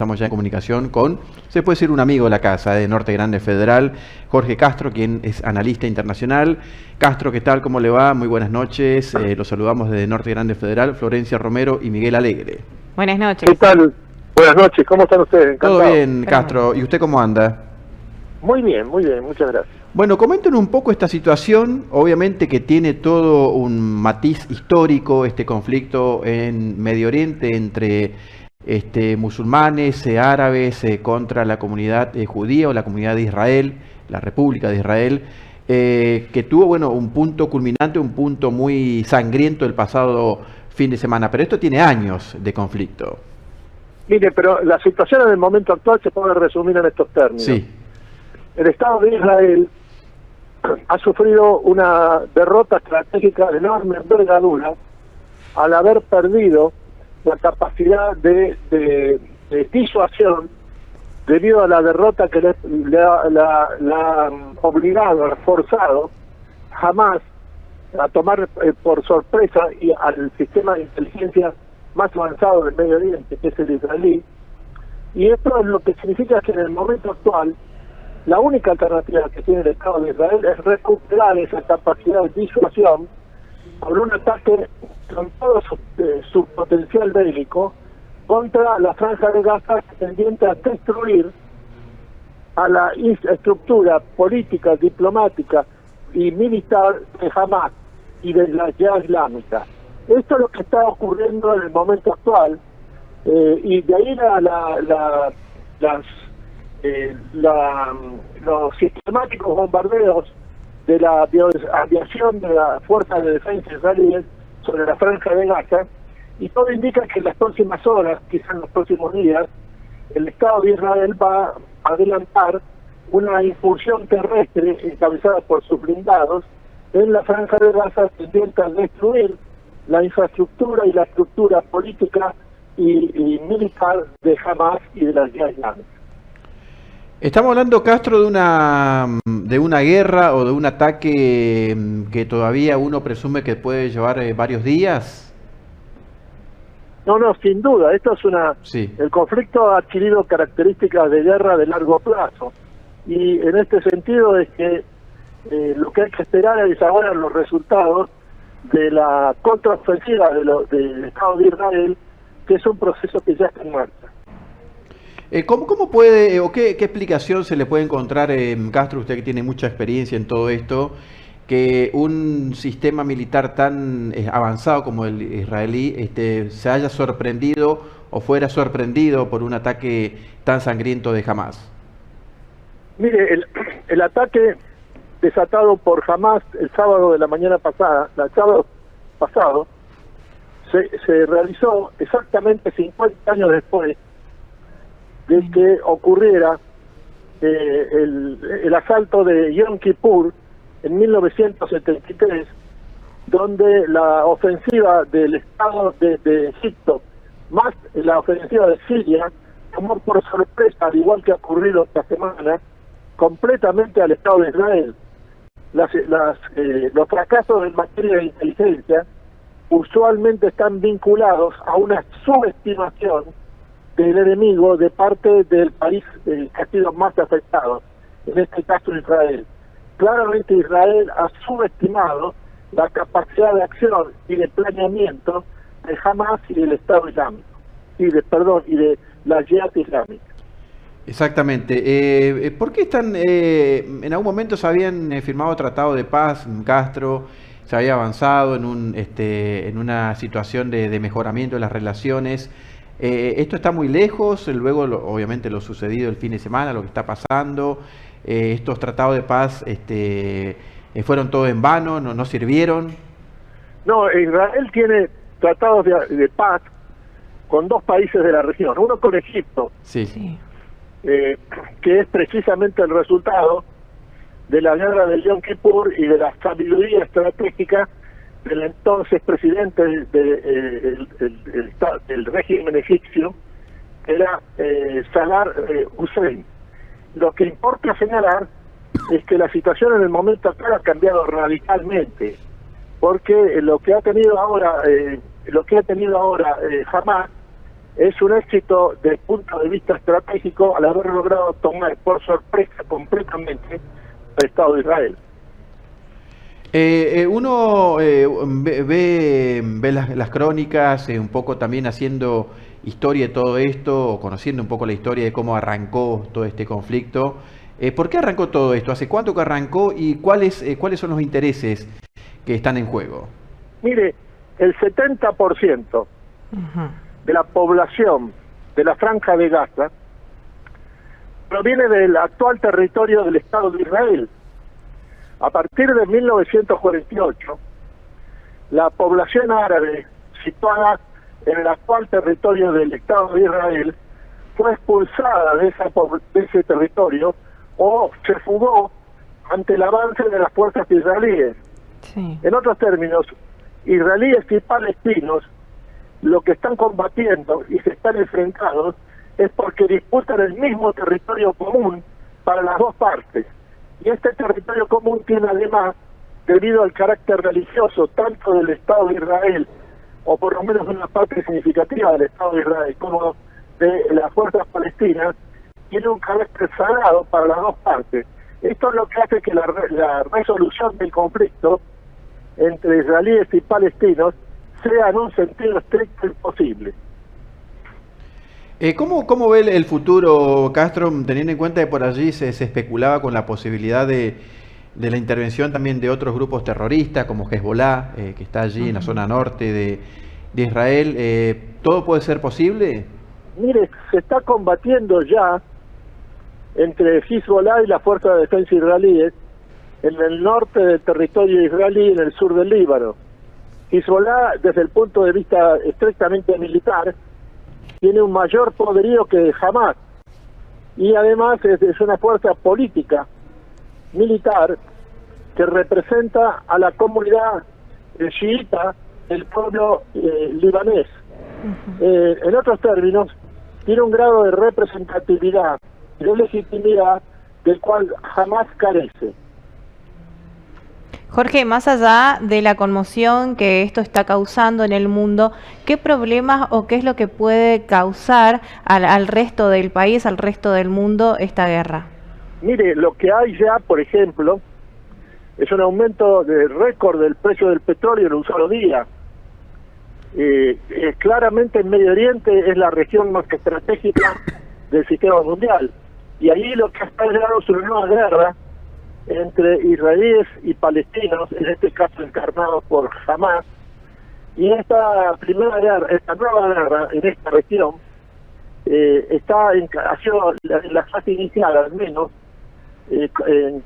Estamos ya en comunicación con, se puede decir, un amigo de la casa, de Norte Grande Federal, Jorge Castro, quien es analista internacional. Castro, ¿qué tal? ¿Cómo le va? Muy buenas noches. Los saludamos desde Norte Grande Federal, Florencia Romero y Miguel Alegre. Buenas noches. ¿Qué tal? Buenas noches, ¿cómo están ustedes? Encantado. Todo bien, Castro. ¿Y usted cómo anda? Muy bien, muchas gracias. Bueno, comenten un poco esta situación, obviamente que tiene todo un matiz histórico, este conflicto en Medio Oriente entre musulmanes, árabes contra la comunidad judía o la comunidad de Israel, la República de Israel, que tuvo, bueno, un punto culminante, un punto muy sangriento el pasado fin de semana, pero esto tiene años de conflicto. Mire, pero la situación en el momento actual se puede resumir en estos términos. Sí. El Estado de Israel ha sufrido una derrota estratégica de enorme envergadura al haber perdido la capacidad de disuasión debido a la derrota que le ha obligado, ha forzado Hamas a tomar por sorpresa y al sistema de inteligencia más avanzado del Medio Oriente, que es el israelí. Y esto es lo que significa que en el momento actual la única alternativa que tiene el Estado de Israel es recuperar esa capacidad de disuasión por un ataque con todo su potencial bélico contra la Franja de Gaza, tendiente a destruir a la estructura política, diplomática y militar de Hamas y de la Yihad Islámica. Esto es lo que está ocurriendo en el momento actual, y de ahí los sistemáticos bombardeos de la aviación de la Fuerza de Defensa israelíes sobre la Franja de Gaza, y todo indica que en las próximas horas, quizás en los próximos días, el Estado de Israel va a adelantar una incursión terrestre encabezada por sus blindados en la Franja de Gaza, tendiente a destruir la infraestructura y la estructura política y militar de Hamas y de la Yihad Islámica. Estamos hablando, Castro, de una guerra o de un ataque que todavía uno presume que puede llevar varios días. No, sin duda, esto es Sí. El conflicto ha adquirido características de guerra de largo plazo, y en este sentido es que lo que hay que esperar es ahora los resultados de la contraofensiva del Estado de Israel, que es un proceso que ya está en marcha. ¿Cómo puede, o qué explicación se le puede encontrar, Castro, usted que tiene mucha experiencia en todo esto, que un sistema militar tan avanzado como el israelí se haya sorprendido o fuera sorprendido por un ataque tan sangriento de Hamas? Mire, el ataque desatado por Hamas el sábado de la mañana pasada, el sábado pasado, se realizó exactamente 50 años después de que ocurriera el asalto de Yom Kippur en 1973, donde la ofensiva del Estado de Egipto más la ofensiva de Siria tomó por sorpresa, al igual que ha ocurrido esta semana, completamente al Estado de Israel. Los fracasos en materia de inteligencia usualmente están vinculados a una subestimación del enemigo de parte del país que ha sido más afectado, en este caso Israel. Claramente Israel ha subestimado la capacidad de acción y de planeamiento de Hamas y del Estado Islámico, y de la Yihad Islámica. Exactamente. ¿Por qué están, en algún momento se habían firmado tratado de paz, Castro, se había avanzado en una situación de mejoramiento de las relaciones? Esto está muy lejos, luego obviamente lo sucedido el fin de semana, lo que está pasando, estos tratados de paz fueron todos en vano, no sirvieron. No, Israel tiene tratados de paz con dos países de la región, uno con Egipto, sí. Que es precisamente el resultado de la guerra del Yom Kippur y de la sabiduría estratégica del entonces presidente del régimen egipcio, era Saddam Hussein. Lo que importa señalar es que la situación en el momento actual ha cambiado radicalmente, porque lo que ha tenido ahora Hamas es un éxito desde el punto de vista estratégico al haber logrado tomar por sorpresa completamente el Estado de Israel. Uno ve las crónicas, un poco también haciendo historia de todo esto, o conociendo un poco la historia de cómo arrancó todo este conflicto. ¿Por qué arrancó todo esto? ¿Hace cuánto que arrancó y cuáles son los intereses que están en juego? Mire, el 70% de la población de la Franja de Gaza proviene del actual territorio del Estado de Israel. A partir de 1948, la población árabe situada en el actual territorio del Estado de Israel fue expulsada de ese territorio o se fugó ante el avance de las fuerzas israelíes. Sí. En otros términos, israelíes y palestinos lo que están combatiendo y se están enfrentados es porque disputan el mismo territorio común para las dos partes. Y este territorio común tiene además, debido al carácter religioso tanto del Estado de Israel, o por lo menos una parte significativa del Estado de Israel, como de las fuerzas palestinas, tiene un carácter sagrado para las dos partes. Esto es lo que hace que la resolución del conflicto entre israelíes y palestinos sea en un sentido estricto imposible. ¿Cómo ve el futuro, Castro, teniendo en cuenta que por allí se especulaba con la posibilidad de la intervención también de otros grupos terroristas, como Hezbollah, que está allí en la zona norte de Israel? ¿Todo puede ser posible? Mire, se está combatiendo ya entre Hezbollah y la Fuerza de Defensa israelíes en el norte del territorio israelí y en el sur del Líbano. Hezbollah, desde el punto de vista estrictamente militar, tiene un mayor poderío que Hamas, y además es una fuerza política, militar, que representa a la comunidad chiita del pueblo libanés. En otros términos, tiene un grado de representatividad y de legitimidad del cual Hamas carece. Jorge, más allá de la conmoción que esto está causando en el mundo, ¿qué problemas o qué es lo que puede causar al resto del país, al resto del mundo, esta guerra? Mire, lo que hay ya, por ejemplo, es un aumento de récord del precio del petróleo en un solo día. Claramente en Medio Oriente es la región más estratégica del sistema mundial. Y ahí lo que ha estallado es una nueva guerra entre israelíes y palestinos, en este caso encarnados por Hamas. Y esta primera guerra, esta nueva guerra en esta región, ha sido la fase inicial al menos,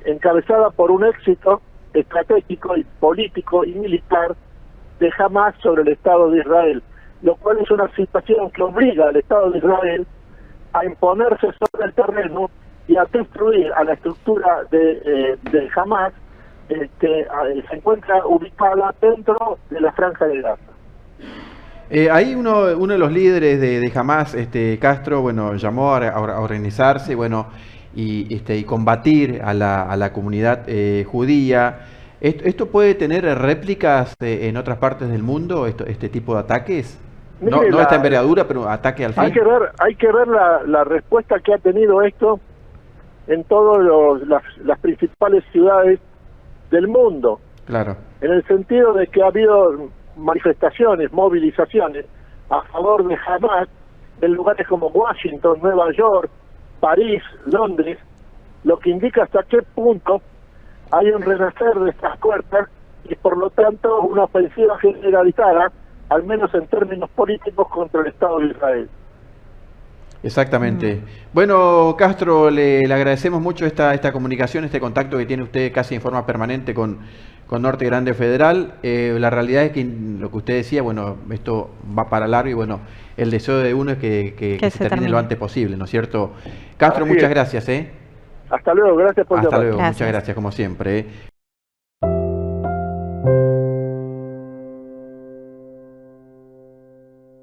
encabezada por un éxito estratégico y político y militar de Hamas sobre el Estado de Israel, lo cual es una situación que obliga al Estado de Israel a imponerse sobre el terreno y a destruir a la estructura de Hamas, que se encuentra ubicada dentro de la Franja de Gaza. Ahí uno de los líderes de Hamas, Castro, bueno, llamó a organizarse, bueno, y combatir a la comunidad judía. ¿Esto puede tener réplicas en otras partes del mundo, este tipo de ataques? Mire, no esta envergadura, pero ataque al fin. Hay que ver la respuesta que ha tenido esto en todas las principales ciudades del mundo. Claro. En el sentido de que ha habido manifestaciones, movilizaciones a favor de Hamas en lugares como Washington, Nueva York, París, Londres, lo que indica hasta qué punto hay un renacer de estas fuerzas y por lo tanto una ofensiva generalizada, al menos en términos políticos, contra el Estado de Israel. Exactamente. Bueno, Castro, le agradecemos mucho esta comunicación, este contacto que tiene usted casi en forma permanente con Norte Grande Federal. La realidad es que lo que usted decía, bueno, esto va para largo y bueno, el deseo de uno es que se termine lo antes posible, ¿no es cierto? Castro, muchas gracias. Hasta luego, gracias por llamar. Hasta luego, muchas gracias como siempre.